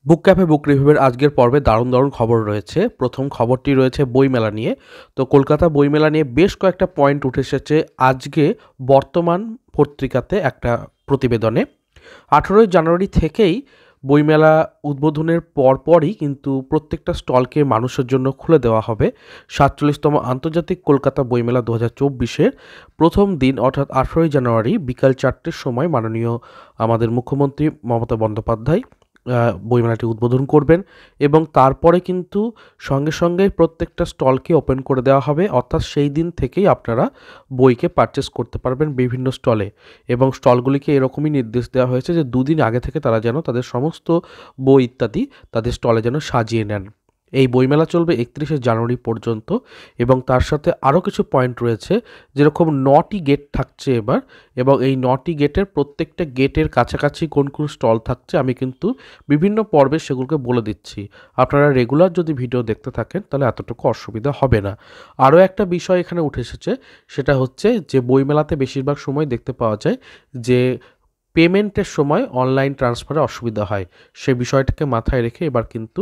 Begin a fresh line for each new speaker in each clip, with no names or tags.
বুক cafe বুক রিভিউয়ের আজকের পর্বে দারুণ খবর রয়েছে। প্রথম খবরটি রয়েছে বইমেলা নিয়ে। তো কলকাতা বইমেলা নিয়ে বেশ কয়েকটা পয়েন্ট উঠে এসেছে আজকে বর্তমান পত্রিকাতে একটা প্রতিবেদনে। 18ই জানুয়ারি থেকেই বইমেলা উদ্বোধনের পরপরই কিন্তু প্রত্যেকটা স্টলকে মানুষের জন্য খুলে দেওয়া হবে। 47তম আন্তর্জাতিক কলকাতা বইমেলা 2024-এর প্রথম দিন অর্থাৎ 18ই জানুয়ারি বিকাল 4টের সময় মাননীয় আমাদের মুখ্যমন্ত্রী মমতা বন্দ্যোপাধ্যায় বইমেলাটি উদ্বোধন করবেন এবং তারপরে কিন্তু সঙ্গে প্রত্যেকটা স্টলকে ওপেন করে দেওয়া হবে, অর্থাৎ সেই দিন থেকেই আপনারা বইকে পারচেস করতে পারবেন বিভিন্ন স্টলে। এবং স্টলগুলিকে এরকমই নির্দেশ দেওয়া হয়েছে যে দুদিন আগে থেকে তারা যেন তাদের সমস্ত বই ইত্যাদি তাদের স্টলে যেন সাজিয়ে নেন। এই বইমেলা চলবে 31শে জানুয়ারি পর্যন্ত এবং তার সাথে আরও কিছু পয়েন্ট রয়েছে, যেরকম 9টি গেট থাকছে এবার, এবং এই 9টি গেটের প্রত্যেকটা গেটের কাছাকাছি কোন স্টল থাকছে আমি কিন্তু বিভিন্ন পর্বে সেগুলোকে বলে দিচ্ছি। আপনারা রেগুলার যদি ভিডিও দেখতে থাকেন তাহলে এতটুকু অসুবিধা হবে না। আরও একটা বিষয় এখানে উঠে এসেছে, সেটা হচ্ছে যে বইমেলাতে বেশিরভাগ সময় দেখতে পাওয়া যায় যে পেমেন্টের সময় অনলাইন ট্রান্সফারে অসুবিধা হয়। সে বিষয়টাকে মাথায় রেখে এবার কিন্তু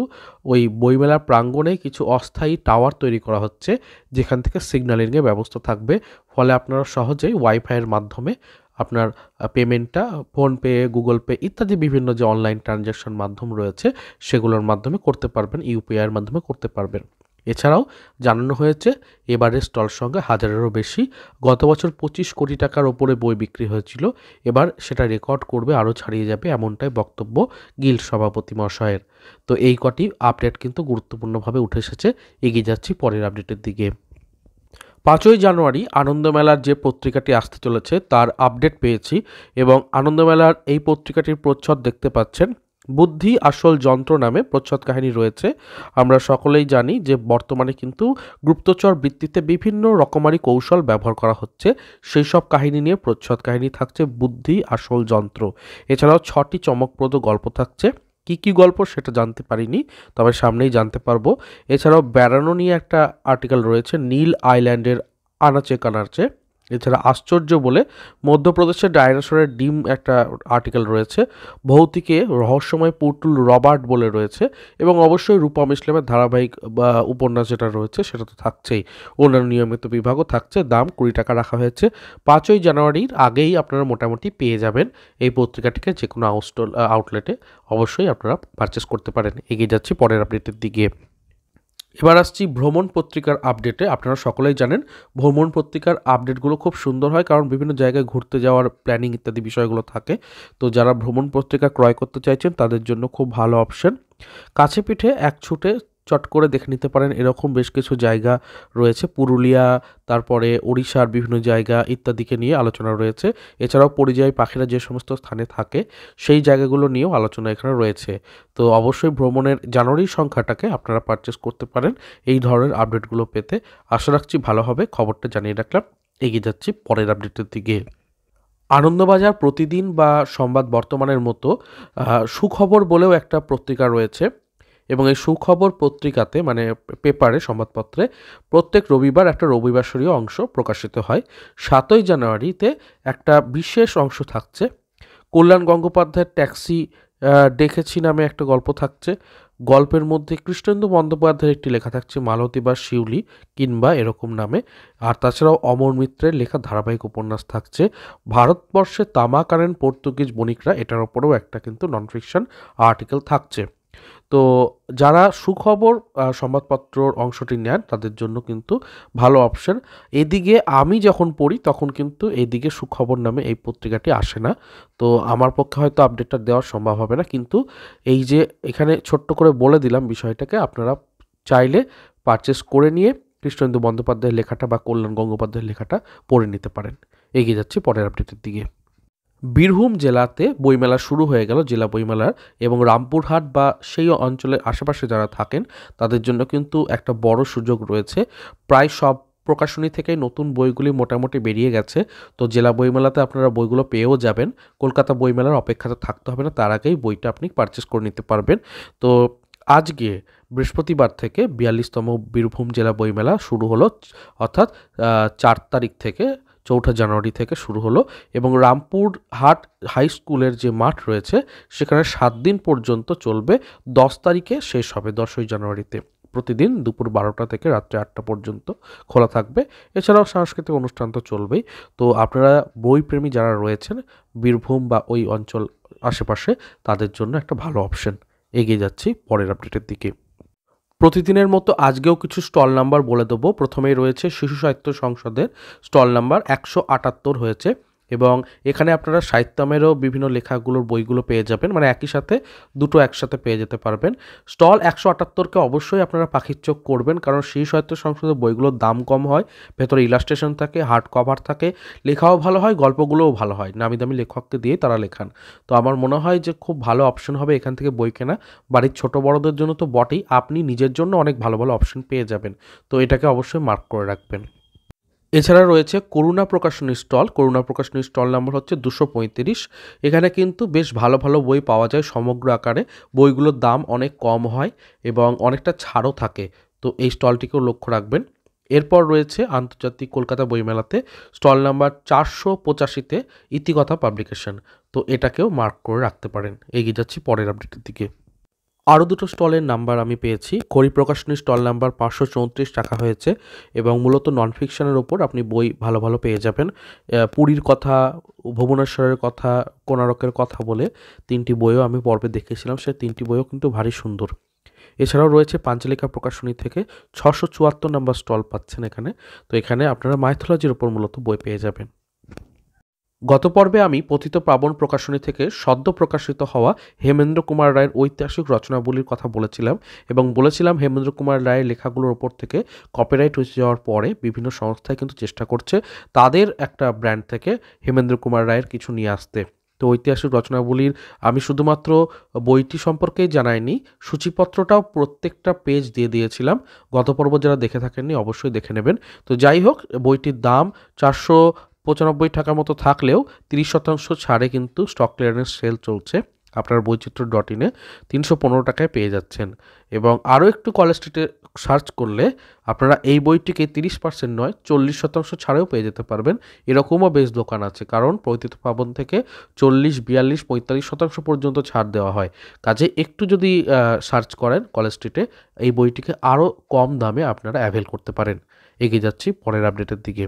ওই বইমেলার প্রাঙ্গণে কিছু অস্থায়ী টাওয়ার তৈরি করা হচ্ছে, যেখান থেকে সিগন্যালিংয়ের ব্যবস্থা থাকবে। ফলে আপনারা সহজেই ওয়াইফাইয়ের মাধ্যমে আপনার পেমেন্টটা ফোনপে, গুগল পে ইত্যাদি বিভিন্ন যে অনলাইন ট্রানজ্যাকশন মাধ্যম রয়েছে সেগুলোর মাধ্যমে করতে পারবেন, ইউপিআইয়ের মাধ্যমে করতে পারবেন। এছাড়াও জানানো হয়েছে এবারের স্টল সংখ্যা 1000-এরও বেশি। গত বছর 25 কোটি টাকার ওপরে বই বিক্রি হয়েছিল, এবার সেটা রেকর্ড করবে, আরও ছাড়িয়ে যাবে, এমনটাই বক্তব্য গিল্ড সভাপতি মহাশয়ের। তো এই কটি আপডেট কিন্তু গুরুত্বপূর্ণভাবে উঠে এসেছে। এগিয়ে যাচ্ছি পরের আপডেটের দিকে। 5ই জানুয়ারি আনন্দমেলার যে পত্রিকাটি আসতে চলেছে তার আপডেট পেয়েছি এবং আনন্দমেলার এই পত্রিকাটির প্রচ্ছদ দেখতে পাচ্ছেন। বুদ্ধি আসল যন্ত্র নামে প্রচ্ছদ কাহিনী রয়েছে। আমরা সকলেই জানি যে বর্তমানে কিন্তু গুপ্তচর বৃত্তিতে বিভিন্ন রকমারি কৌশল ব্যবহার করা হচ্ছে, সেই সব কাহিনী নিয়ে প্রচ্ছদ কাহিনী থাকছে বুদ্ধি আসল যন্ত্র। এছাড়াও 6টি চমকপ্রদ গল্প থাকছে। কী গল্প সেটা জানতে পারিনি, তবে সামনেই জানতে পারবো। এছাড়াও বেড়ানো নিয়ে একটা আর্টিকেল রয়েছে, নীল আইল্যান্ডের আনাচে কানাচে। এছাড়া আশ্চর্য বলে মধ্যপ্রদেশের ডাইনোসরের ডিম একটা আর্টিকেল রয়েছে। ভৌতিকে রহস্যময় পুতুল রবার্ট বলে রয়েছে এবং অবশ্যই রূপম ইসলামের ধারাবাহিক বা উপন্যাস যেটা রয়েছে সেটা তো থাকছেই। অন্যান্য নিয়মিত বিভাগও থাকছে। দাম 20 টাকা রাখা হয়েছে। 5ই জানুয়ারির আগেই আপনারা মোটামুটি পেয়ে যাবেন এই পত্রিকাটিকে যে কোনো আউটলেটে। অবশ্যই আপনারা পারচেস করতে পারেন। এগিয়ে যাচ্ছি পরের আপডেটের দিকে। এবার আসছি ভ্রমণ পত্রিকার আপডেটে। আপনারা সকলেই জানেন ভ্রমণ পত্রিকার আপডেটগুলো খুব সুন্দর হয়, কারণ বিভিন্ন জায়গায় ঘুরতে যাওয়ার প্ল্যানিং ইত্যাদি বিষয়গুলো থাকে। তো যারা ভ্রমণ পত্রিকা ক্রয় করতে চাইছেন তাদের জন্য খুব ভালো অপশন। কাছে পিঠে এক ছুটে চট করে দেখে নিতে পারেন এরকম বেশ কিছু জায়গা রয়েছে। পুরুলিয়া, তারপরে ওড়িশার বিভিন্ন জায়গা ইত্যাদিকে নিয়ে আলোচনা রয়েছে। এছাড়াও পরিযায়ী পাখিরা যে সমস্ত স্থানে থাকে সেই জায়গাগুলো নিয়েও আলোচনা এখানে রয়েছে। তো অবশ্যই ভ্রমণের জানুয়ারির সংখ্যাটাকে আপনারা পারচেস করতে পারেন এই ধরনের আপডেটগুলো পেতে। আশা রাখছি ভালো হবে। খবরটা জানিয়ে রাখলাম। এগিয়ে যাচ্ছি পরের আপডেটের দিকে। আনন্দবাজার প্রতিদিন বা সংবাদ বর্তমানের মতো সুখবর বলেও একটা পত্রিকা রয়েছে এবং এই সুখবর পত্রিকাতে মানে পেপারে, সংবাদপত্রে প্রত্যেক রবিবার একটা রবিবাসরীয় অংশ প্রকাশিত হয়। 7ই জানুয়ারিতে একটা বিশেষ অংশ থাকছে। কল্যাণ গঙ্গোপাধ্যায়ের ট্যাক্সি দেখেছি নামে একটা গল্প থাকছে। গল্পের মধ্যে কৃষ্ণেন্দু বন্দ্যোপাধ্যায়ের একটি লেখা থাকছে, মালতী বা শিউলি কিংবা এরকম নামে। আর তাছাড়াও অমর মিত্রের লেখা ধারাবাহিক উপন্যাস থাকছে। ভারতবর্ষে তামাক আনেন পর্তুগিজ বণিকরা, এটার ওপরেও একটা কিন্তু নন ফিকশন আর্টিকেল থাকছে। তো যারা সুখবর সংবাদপত্রর অংশটি নেন তাদের জন্য কিন্তু ভালো অপশন। এদিকে আমি যখন পড়ি তখন কিন্তু এদিকে সুখবর নামে এই পত্রিকাটি আসে না, তো আমার পক্ষে হয়তো আপডেটটা দেওয়া সম্ভব হবে না। কিন্তু এই যে এখানে ছোট্ট করে বলে দিলাম বিষয়টাকে, আপনারা চাইলে পারচেস করে নিয়ে কৃষ্ণেন্দু বন্দ্যোপাধ্যায়ের লেখাটা বা কল্যাণ গঙ্গোপাধ্যায়ের লেখাটা পড়ে নিতে পারেন। এগিয়ে যাচ্ছি পরের আপডেটের দিকে। বীরভূম জেলাতে বইমেলা শুরু হয়ে গেল, জেলা বইমেলার, এবং রামপুরহাট বা সেই অঞ্চলের আশেপাশে যারা থাকেন তাদের জন্য কিন্তু একটা বড় সুযোগ রয়েছে। প্রায় সব প্রকাশনী থেকেই নতুন বইগুলি মোটামুটি বেরিয়ে গেছে। তো জেলা বইমেলাতে আপনারা বইগুলো পেয়েও যাবেন। কলকাতা বইমেলার অপেক্ষাতে থাকতে হবে না, তার আগেই বইটা আপনি পারচেস করে নিতে পারবেন। তো আজকে বৃহস্পতিবার থেকে 42তম বীরভূম জেলা বইমেলা শুরু হলো, অর্থাৎ 4 তারিখ থেকে 4 জানুয়ারি থেকে শুরু হলো এবং রামপুরহাট হাই স্কুলের যে মাঠ রয়েছে সেখানে 7 দিন পর্যন্ত চলবে। 10 তারিখে শেষ হবে 10ই জানুয়ারিতে। প্রতিদিন দুপুর 12টা থেকে রাত্রে 8টা পর্যন্ত খোলা থাকবে। এছাড়াও সাংস্কৃতিক অনুষ্ঠান তো চলবেই। তো আপনারা বইপ্রেমী যারা রয়েছেন বীরভূম বা ওই অঞ্চল আশেপাশে, তাদের জন্য একটা ভালো অপশন। এগিয়ে যাচ্ছি পরের আপডেটের দিকে। প্রতিদিনের মতো আজকেও কিছু স্টল নাম্বার বলে দেবো। প্রথমেই রয়েছে শিশু সাহিত্য সংসদের স্টল নাম্বার 178 হয়েছে এবং এখানে আপনারা সাহিত্যামেরও বিভিন্ন লেখাগুলোর বইগুলো পেয়ে যাবেন, মানে একই সাথে দুটো একসাথে পেয়ে যেতে পারবেন। স্টল 178কে অবশ্যই আপনারা পাখির চোখ করবেন, কারণ শিশু সাহিত্য সংসদের বইগুলোর দাম কম হয়, ভেতরে ইলাস্ট্রেশন থাকে, হার্ড কভার থাকে, লেখাও ভালো হয়, গল্পগুলোও ভালো হয়, নামি দামি লেখককে দিয়ে তারা লেখান। তো আমার মনে হয় যে খুব ভালো অপশন হবে এখান থেকে বই কেনা। বাড়ির ছোট বড়দের জন্য তো বটেই, আপনি নিজের জন্য অনেক ভালো ভালো অপশন পেয়ে যাবেন। তো এটাকে অবশ্যই মার্ক করে রাখবেন। এছাড়া রয়েছে করুণা প্রকাশনীর স্টল। করুণা প্রকাশনীর স্টল নাম্বার হচ্ছে 235। এখানে কিন্তু বেশ ভালো ভালো বই পাওয়া যায় সমগ্র আকারে। বইগুলোর দাম অনেক কম হয় এবং অনেকটা ছাড়ও থাকে। তো এই স্টলটিকেও লক্ষ্য রাখবেন। এরপর রয়েছে আন্তর্জাতিক কলকাতা বইমেলাতে স্টল নাম্বার 485-তে ইতিকথা পাবলিকেশন। তো এটাকেও মার্ক করে রাখতে পারেন। এগিয়ে যাচ্ছি পরের আপডেটের দিকে। আরও দুটো স্টলের নাম্বার আমি পেয়েছি। খড়ি প্রকাশনীর স্টল নাম্বার 534 রাখা হয়েছে এবং মূলত নন ফিকশনের ওপর আপনি বই ভালো ভালো পেয়ে যাবেন। পুরীর কথা, ভুবনেশ্বরের কথা, কোণারকের কথা বলে 3টি বইও আমি পর্বে দেখেছিলাম, সেই 3টি বইও কিন্তু ভারী সুন্দর। এছাড়াও রয়েছে পাঞ্চালিকা প্রকাশনী থেকে 674 নাম্বার স্টল পাচ্ছেন এখানে। তো এখানে আপনারা মাইথোলজির ওপর মূলত বই পেয়ে যাবেন। গত পর্বে আমি পতিত পাবন প্রকাশনী থেকে সদ্য প্রকাশিত হওয়া হেমেন্দ্র কুমার রায়ের ঐতিহাসিক রচনাবলীর কথা বলেছিলাম এবং বলেছিলাম হেমেন্দ্র কুমার রায়ের লেখাগুলোর ওপর থেকে কপিরাইট হয়ে যাওয়ার পরে বিভিন্ন সংস্থায় কিন্তু চেষ্টা করছে তাদের একটা ব্র্যান্ড থেকে হেমেন্দ্র কুমার রায়ের কিছু নিয়ে আসতে। তো ঐতিহাসিক রচনাবলীর আমি শুধুমাত্র বইটি সম্পর্কেই জানাইনি, সূচিপত্রটাও প্রত্যেকটা পেজ দিয়ে দিয়েছিলাম। গত পর্ব যারা দেখে থাকেননি অবশ্যই দেখে নেবেন। তো যাই হোক, বইটির দাম 495 টাকার মতো থাকলেও 30% ছাড়ে কিন্তু স্টক ক্লিয়ারেন্স সেল চলছে আপনার বৈচিত্র্য.in-এ 315 টাকায় পেয়ে যাচ্ছেন। এবং আরও একটু কলেজ স্ট্রিটে সার্চ করলে আপনারা এই বইটিকে 30% নয় 40% ছাড়েও পেয়ে যেতে পারবেন। এরকমও বেশ দোকান আছে, কারণ পতিত পাবন থেকে 40, 42, 45% পর্যন্ত ছাড় দেওয়া হয়। কাজে একটু যদি সার্চ করেন কলেজ স্ট্রিটে, এই বইটিকে আরও কম দামে আপনারা অ্যাভেল করতে পারেন। এগিয়ে যাচ্ছি পরের আপডেটের দিকে।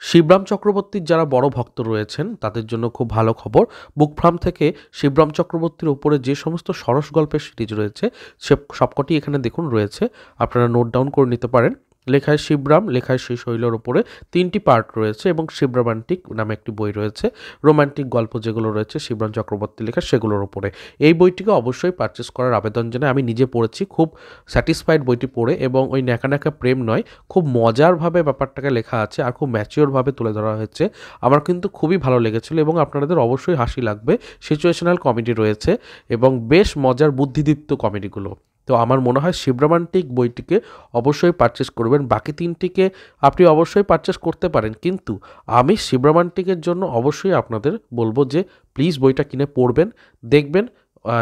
শিবরাম চক্রবর্তীর যারা বড় ভক্ত রয়েছেন তাদের জন্য খুব ভালো খবর। বুক ফার্ম থেকে শিবরাম চক্রবর্তীর উপরে যে সমস্ত সরস গল্পের সিরিজ রয়েছে সে সবকটি এখানে দেখুন রয়েছে, আপনারা নোট ডাউন করে নিতে পারেন। লেখায় শিবরাম, লেখায় সেই শৈলের ওপরে 3টি পার্ট রয়েছে এবং শিবরামান্টিক নামে একটি বই রয়েছে। রোমান্টিক গল্প যেগুলো রয়েছে শিবরাম চক্রবর্তী লেখা সেগুলোর ওপরে। এই বইটিকে অবশ্যই পারচেস করার আবেদন জানাই। আমি নিজে পড়েছি, খুব স্যাটিসফাইড বইটি পড়ে এবং ওই ন্যাকা ন্যাকা প্রেম নয়, খুব মজারভাবে ব্যাপারটাকে লেখা আছে আর খুব ম্যাচিওরভাবে তুলে ধরা হয়েছে। আমার কিন্তু খুবই ভালো লেগেছিল এবং আপনাদের অবশ্যই হাসি লাগবে। সিচুয়েশনাল কমেডি রয়েছে এবং বেশ মজার বুদ্ধিদীপ্ত কমেডিগুলো। তো আমার মনে হয় শিবরামান্টিক বইটিকে অবশ্যই পারচেস করবেন। বাকি 3টিকে আপনি অবশ্যই পারচেস করতে পারেন, কিন্তু আমি শিবরামান্টিকের জন্য অবশ্যই আপনাদের বলবো যে প্লিজ বইটা কিনে পড়বেন, দেখবেন,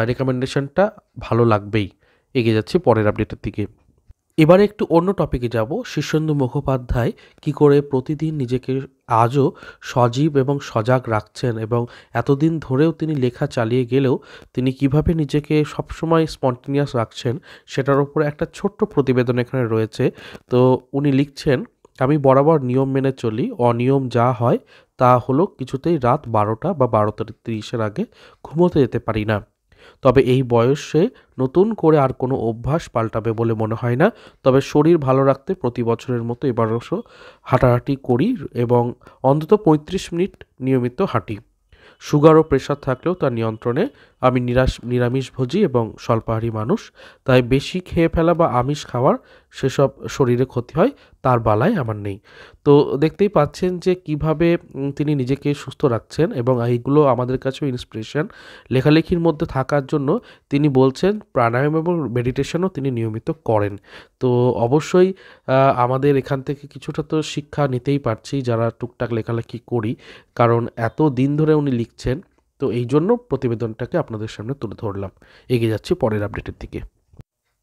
রেকমেন্ডেশনটা ভালো লাগবেই। এগিয়ে যাচ্ছি পরের আপডেটের দিকে। এবারে একটু অন্য টপিকে যাব। শীর্ষেন্দু মুখোপাধ্যায় কি করে প্রতিদিন নিজেকে আজও সজীব এবং সজাগ রাখছেন এবং এতদিন ধরেও তিনি লেখা চালিয়ে গেলেও তিনি কিভাবে নিজেকে সবসময় স্পন্টেনিয়াস রাখছেন সেটার উপরে একটা ছোট্ট প্রতিবেদন এখানে রয়েছে। তো উনি লিখছেন, আমি বরাবর নিয়ম মেনে চলি, অনিয়ম যা হয় তা হলো কিছুতেই রাত 12টা বা 12:30-এর আগে ঘুমোতে যেতে পারি না। তবে এই বয়সে নতুন করে আর কোনো অভ্যাস পাল্টাবে বলে মনে হয় না। তবে শরীর ভালো রাখতে প্রতি বছরের মতো এবারও হাঁটাহাঁটি করি এবং অন্তত 35 মিনিট নিয়মিত হাঁটি। সুগার ও প্রেশার থাকলেও তার নিয়ন্ত্রণে। আমি নিরামিষভোজী এবং স্বল্পাহারী মানুষ, তাই বেশি খেয়ে ফেলা বা আমিষ খাওয়ার সেসব শরীরে ক্ষতি হয়, তার বালাই আমার নেই। তো দেখতেই পাচ্ছেন যে কিভাবে তিনি নিজেকে সুস্থ রাখছেন এবং এইগুলো আমাদের কাছেও ইন্সপিরেশন। লেখালেখির মধ্যে থাকার জন্য তিনি বলছেন প্রাণায়াম এবং মেডিটেশনও তিনি নিয়মিত করেন। তো অবশ্যই আমাদের এখান থেকে কিছুটা তো শিক্ষা নিতেই পারছি যারা টুকটাক লেখালেখি করি, কারণ এত দিন ধরে উনি লিখছেন। তো এই জন্য প্রতিবেদনটাকে আপনাদের সামনে তুলে ধরলাম। এগিয়ে যাচ্ছি পরের আপডেটের দিকে।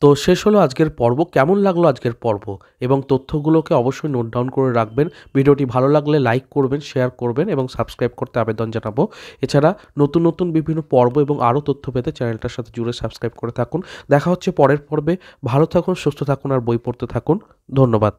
তো শেষ হলো আজকের পর্ব। কেমন লাগলো আজকের পর্ব এবং তথ্যগুলোকে অবশ্যই নোট ডাউন করে রাখবেন। ভিডিওটি ভালো লাগলে লাইক করবেন, শেয়ার করবেন এবং সাবস্ক্রাইব করতে আবেদন জানাবো। এছাড়া নতুন নতুন বিভিন্ন পর্ব এবং আরও তথ্য পেতে চ্যানেলটার সাথে জুড়ে সাবস্ক্রাইব করে থাকুন। দেখা হচ্ছে পরের পর্বে। ভালো থাকুন, সুস্থ থাকুন আর বই পড়তে থাকুন। ধন্যবাদ।